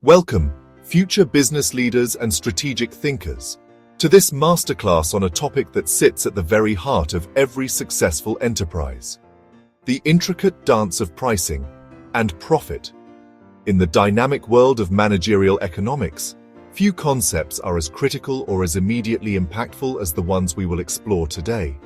Welcome, future business leaders and strategic thinkers, to this masterclass on a topic that sits at the very heart of every successful enterprise: the intricate dance of pricing and profit. In the dynamic world of managerial economics, few concepts are as critical or as immediately impactful as the ones we will explore today.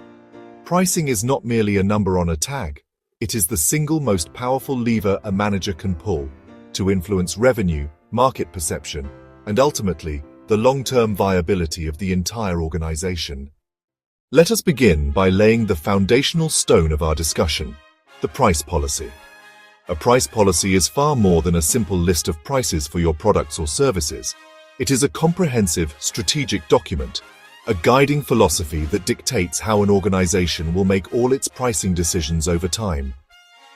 Pricing is not merely a number on a tag. It is the single most powerful lever a manager can pull to influence revenue, market perception, and ultimately, the long-term viability of the entire organization. Let us begin by laying the foundational stone of our discussion: the price policy. A price policy is far more than a simple list of prices for your products or services. It is a comprehensive, strategic document, a guiding philosophy that dictates how an organization will make all its pricing decisions over time.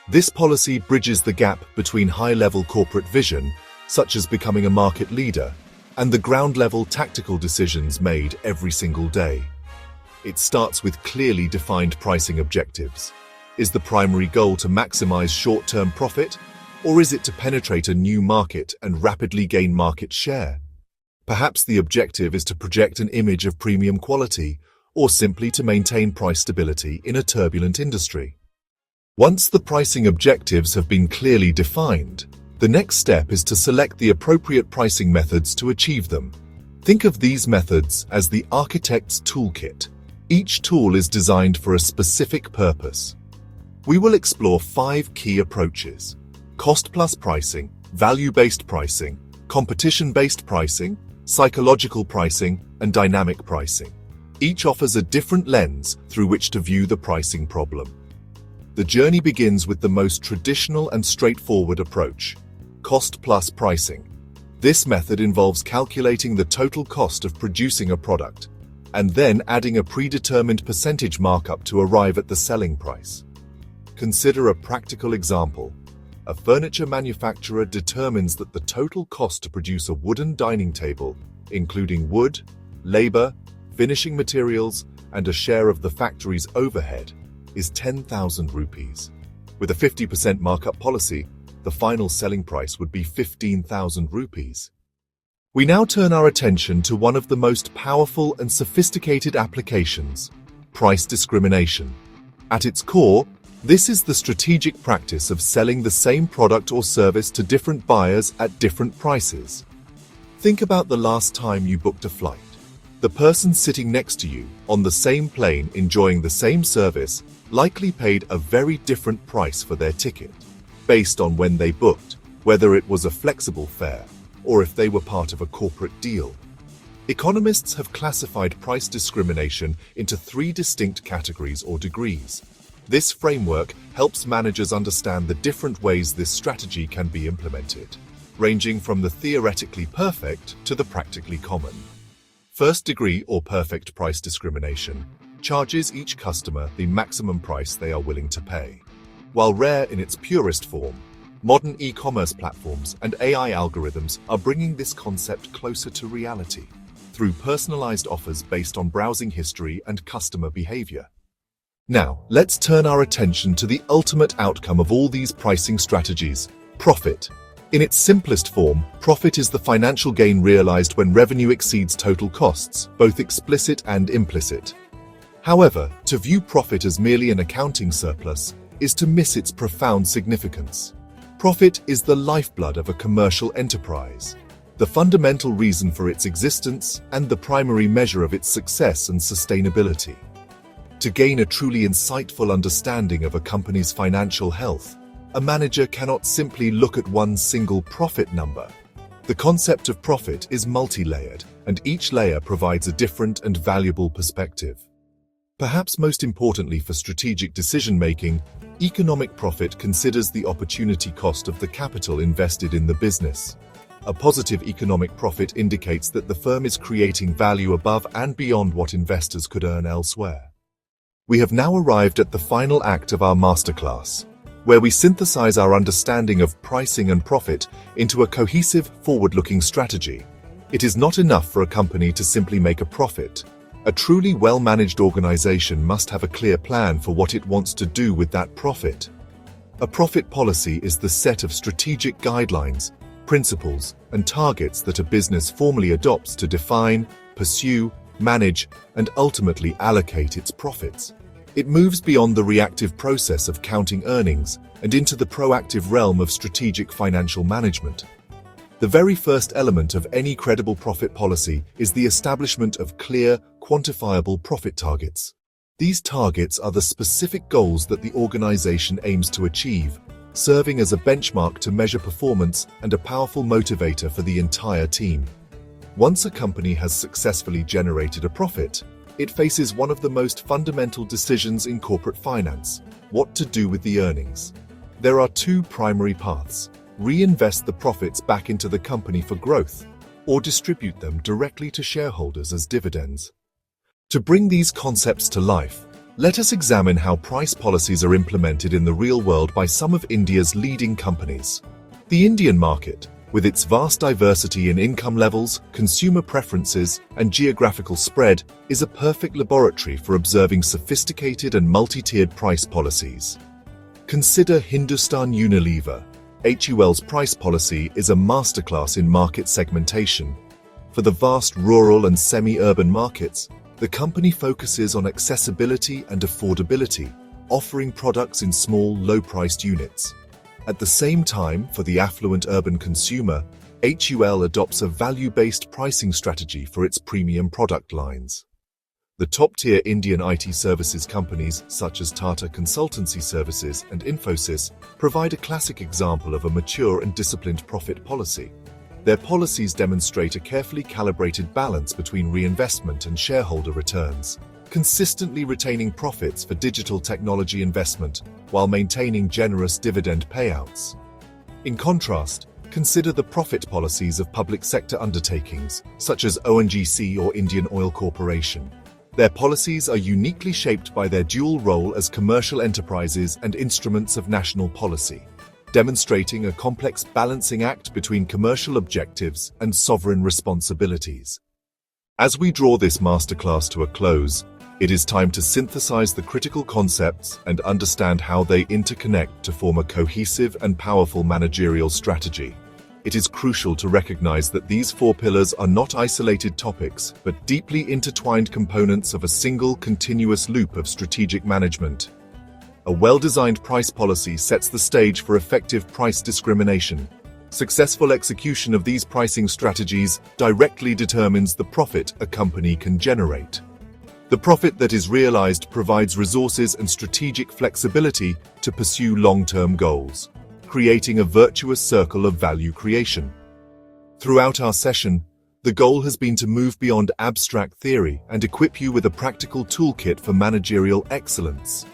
This policy bridges the gap between high-level corporate vision, such as becoming a market leader, and the ground-level tactical decisions made every single day. It starts with clearly defined pricing objectives. Is the primary goal to maximize short-term profit, or is it to penetrate a new market and rapidly gain market share? Perhaps the objective is to project an image of premium quality, or simply to maintain price stability in a turbulent industry. Once the pricing objectives have been clearly defined, the next step is to select the appropriate pricing methods to achieve them. Think of these methods as the architect's toolkit. Each tool is designed for a specific purpose. We will explore 5 key approaches: cost-plus pricing, value-based pricing, competition-based pricing, psychological pricing, and dynamic pricing. Each offers a different lens through which to view the pricing problem. The journey begins with the most traditional and straightforward approach: cost-plus pricing. This method involves calculating the total cost of producing a product, and then adding a predetermined percentage markup to arrive at the selling price. Consider a practical example. A furniture manufacturer determines that the total cost to produce a wooden dining table, including wood, labor, finishing materials, and a share of the factory's overhead, is 10,000 rupees. With a 50% markup policy, the final selling price would be 15,000 rupees. We now turn our attention to one of the most powerful and sophisticated applications: price discrimination. At its core, this is the strategic practice of selling the same product or service to different buyers at different prices. Think about the last time you booked a flight. The person sitting next to you on the same plane enjoying the same service likely paid a very different price for their ticket, based on when they booked, whether it was a flexible fare, or if they were part of a corporate deal. Economists have classified price discrimination into 3 distinct categories or degrees. This framework helps managers understand the different ways this strategy can be implemented, ranging from the theoretically perfect to the practically common. First degree or perfect price discrimination charges each customer the maximum price they are willing to pay. While rare in its purest form, modern e-commerce platforms and AI algorithms are bringing this concept closer to reality through personalized offers based on browsing history and customer behavior. Now, let's turn our attention to the ultimate outcome of all these pricing strategies: profit. In its simplest form, profit is the financial gain realized when revenue exceeds total costs, both explicit and implicit. However, to view profit as merely an accounting surplus is to miss its profound significance. Profit is the lifeblood of a commercial enterprise, the fundamental reason for its existence and the primary measure of its success and sustainability. To gain a truly insightful understanding of a company's financial health, a manager cannot simply look at one single profit number. The concept of profit is multi-layered, and each layer provides a different and valuable perspective. Perhaps most importantly for strategic decision-making, economic profit considers the opportunity cost of the capital invested in the business. A positive economic profit indicates that the firm is creating value above and beyond what investors could earn elsewhere. We have now arrived at the final act of our masterclass, where we synthesize our understanding of pricing and profit into a cohesive, forward-looking strategy. It is not enough for a company to simply make a profit. A truly well-managed organization must have a clear plan for what it wants to do with that profit. A profit policy is the set of strategic guidelines, principles, and targets that a business formally adopts to define, pursue, manage, and ultimately allocate its profits. It moves beyond the reactive process of counting earnings and into the proactive realm of strategic financial management. The very first element of any credible profit policy is the establishment of clear, quantifiable profit targets. These targets are the specific goals that the organization aims to achieve, serving as a benchmark to measure performance and a powerful motivator for the entire team. Once a company has successfully generated a profit, it faces one of the most fundamental decisions in corporate finance: what to do with the earnings. There are two primary paths: reinvest the profits back into the company for growth, or distribute them directly to shareholders as dividends. To bring these concepts to life, let us examine how price policies are implemented in the real world by some of India's leading companies. The Indian market, with its vast diversity in income levels, consumer preferences, and geographical spread, is a perfect laboratory for observing sophisticated and multi-tiered price policies. Consider Hindustan Unilever. HUL's price policy is a masterclass in market segmentation. For the vast rural and semi-urban markets, the company focuses on accessibility and affordability, offering products in small, low-priced units. At the same time, for the affluent urban consumer, HUL adopts a value-based pricing strategy for its premium product lines. The top-tier Indian IT services companies such as Tata Consultancy Services and Infosys provide a classic example of a mature and disciplined profit policy. Their policies demonstrate a carefully calibrated balance between reinvestment and shareholder returns, consistently retaining profits for digital technology investment while maintaining generous dividend payouts. In contrast, consider the profit policies of public sector undertakings such as ONGC or Indian Oil Corporation. Their policies are uniquely shaped by their dual role as commercial enterprises and instruments of national policy, demonstrating a complex balancing act between commercial objectives and sovereign responsibilities. As we draw this masterclass to a close, it is time to synthesize the critical concepts and understand how they interconnect to form a cohesive and powerful managerial strategy. It is crucial to recognize that these four pillars are not isolated topics, but deeply intertwined components of a single continuous loop of strategic management. A well-designed price policy sets the stage for effective price discrimination. Successful execution of these pricing strategies directly determines the profit a company can generate. The profit that is realized provides resources and strategic flexibility to pursue long-term goals, creating a virtuous circle of value creation. Throughout our session, the goal has been to move beyond abstract theory and equip you with a practical toolkit for managerial excellence.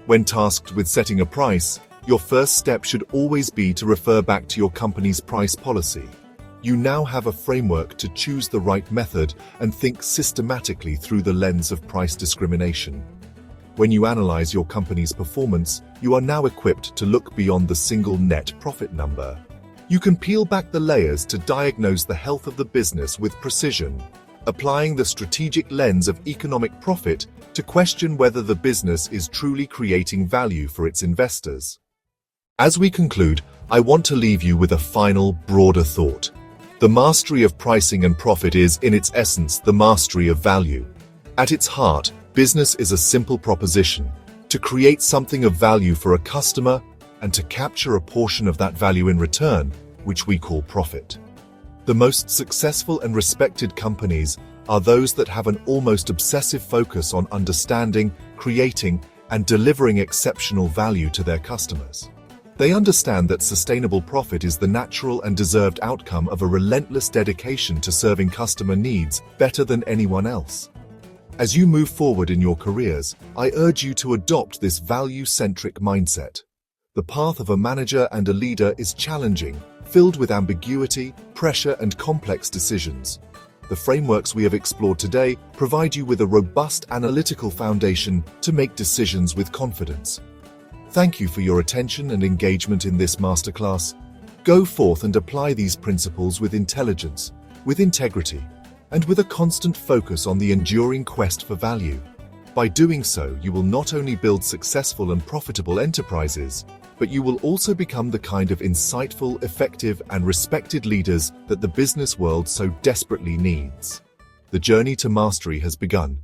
When tasked with setting a price, your first step should always be to refer back to your company's price policy. You now have a framework to choose the right method and think systematically through the lens of price discrimination. When you analyze your company's performance, you are now equipped to look beyond the single net profit number. You can peel back the layers to diagnose the health of the business with precision, applying the strategic lens of economic profit to question whether the business is truly creating value for its investors. As we conclude, I want to leave you with a final, broader thought. The mastery of pricing and profit is, in its essence, the mastery of value. At its heart, business is a simple proposition: to create something of value for a customer and to capture a portion of that value in return, which we call profit. The most successful and respected companies are those that have an almost obsessive focus on understanding, creating, and delivering exceptional value to their customers. They understand that sustainable profit is the natural and deserved outcome of a relentless dedication to serving customer needs better than anyone else. As you move forward in your careers, I urge you to adopt this value-centric mindset. The path of a manager and a leader is challenging, filled with ambiguity, pressure, and complex decisions. The frameworks we have explored today provide you with a robust analytical foundation to make decisions with confidence. Thank you for your attention and engagement in this masterclass. Go forth and apply these principles with intelligence, with integrity, and with a constant focus on the enduring quest for value. By doing so, you will not only build successful and profitable enterprises, but you will also become the kind of insightful, effective, and respected leaders that the business world so desperately needs. The journey to mastery has begun,